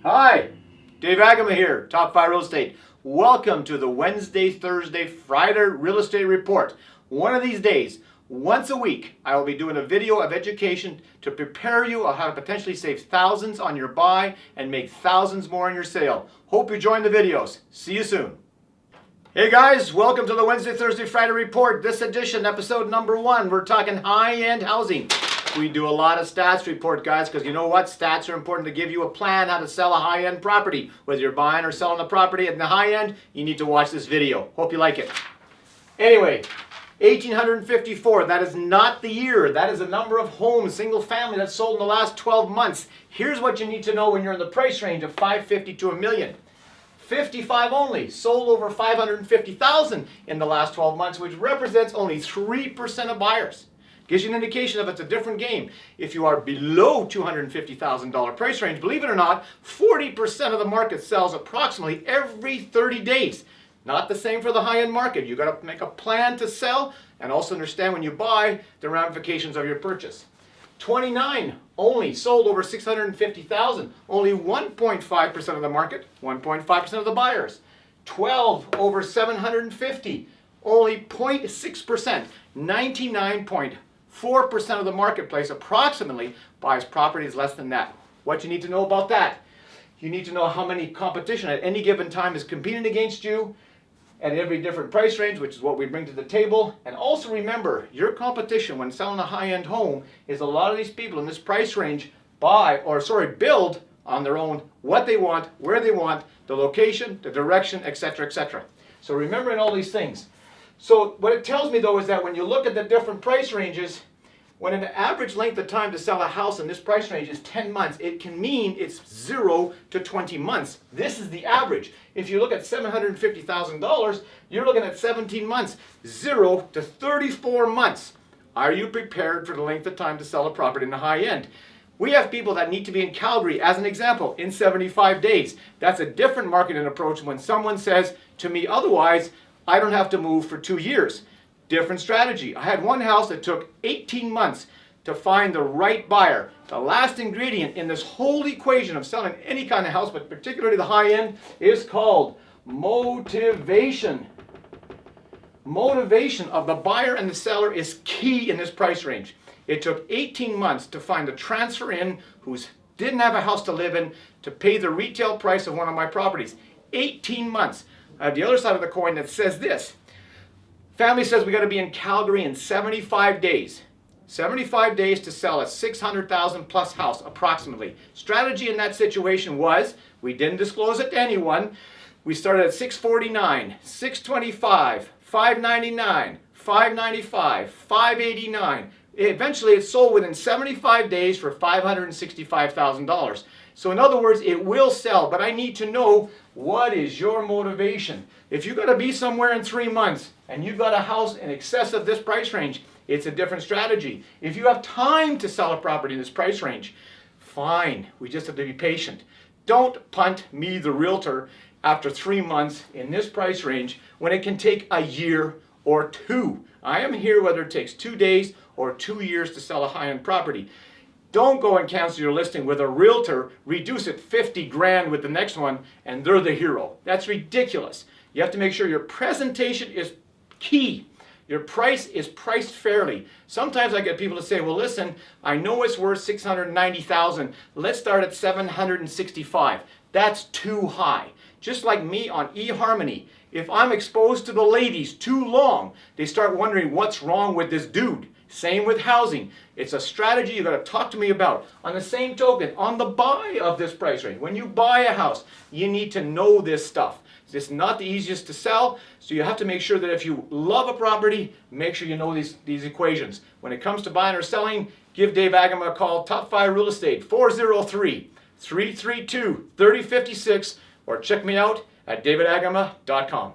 Hi, Dave Agama here, Top 5 Real Estate. Welcome to the Wednesday, Thursday, Friday Real Estate Report. One of these days, once a week, I will be doing a video of education to prepare you on how to potentially save thousands on your buy and make thousands more on your sale. Hope you join the videos. See you soon. Hey guys, welcome to the Wednesday, Thursday, Friday Report. This edition, episode number 1, we're talking high-end housing. We do a lot of stats report, guys, because you know what? Stats are important to give you a plan how to sell a high-end property. Whether you're buying or selling a property at the high end, you need to watch this video. Hope you like it. Anyway, 1,854, that is not the year. That is the number of homes, single family, that's sold in the last 12 months. Here's what you need to know when you're in the price range of $550,000 to $1 million. 55 only sold over 550,000 in the last 12 months, which represents only 3% of buyers. Gives you an indication of it's a different game. If you are below $250,000 price range, believe it or not, 40% of the market sells approximately every 30 days. Not the same for the high-end market. You've got to make a plan to sell and also understand when you buy the ramifications of your purchase. 29 only sold over 650,000. Only 1.5% of the market, 1.5% of the buyers. 12 over 750. Only 0.6%. 99.4% of the marketplace approximately buys properties less than that. What you need to know about that? You need to know how many competition at any given time is competing against you at every different price range, which is what we bring to the table. And also remember, your competition when selling a high-end home is a lot of these people in this price range build on their own what they want, where they want, the location, the direction, etc., etc. So remembering all these things. So what it tells me though is that when you look at the different price ranges, when an average length of time to sell a house in this price range is 10 months, it can mean it's 0 to 20 months. This is the average. If you look at $750,000, you're looking at 17 months, 0 to 34 months. Are you prepared for the length of time to sell a property in the high end? We have people that need to be in Calgary, as an example, in 75 days. That's a different marketing approach when someone says to me, otherwise, I don't have to move for 2 years. Different strategy. I had one house that took 18 months to find the right buyer. The last ingredient in this whole equation of selling any kind of house, but particularly the high end, is called motivation. Motivation of the buyer and the seller is key in this price range. It took 18 months to find a transfer in who didn't have a house to live in to pay the retail price of one of my properties. 18 months. I have the other side of the coin that says this. Family says we got to be in Calgary in 75 days. 75 days to sell a 600,000 plus house approximately. Strategy in that situation was, we didn't disclose it to anyone. We started at 649, 625, 599, 595, 589. Eventually it sold within 75 days for $565,000. So in other words, it will sell, but I need to know what is your motivation. If you've got to be somewhere in 3 months and you've got a house in excess of this price range, it's a different strategy. If you have time to sell a property in this price range, fine. We just have to be patient. Don't punt me, the realtor, after 3 months in this price range when it can take a year or 2. I am here whether it takes 2 days or 2 years to sell a high-end property. Don't go and cancel your listing with a realtor, reduce it 50 grand with the next one, and they're the hero. That's ridiculous. You have to make sure your presentation is key. Your price is priced fairly. Sometimes I get people to say, well, listen, I know it's worth $690,000. Let's start at $765,000. That's too high. Just like me on eHarmony. If I'm exposed to the ladies too long, they start wondering what's wrong with this dude. Same with housing. It's a strategy you've got to talk to me about. On the same token, on the buy of this price range, when you buy a house, you need to know this stuff. It's not the easiest to sell, so you have to make sure that if you love a property, make sure you know these equations. When it comes to buying or selling, give Dave Agama a call, Top 5 Real Estate, 403-332-3056, or check me out at davidagama.com.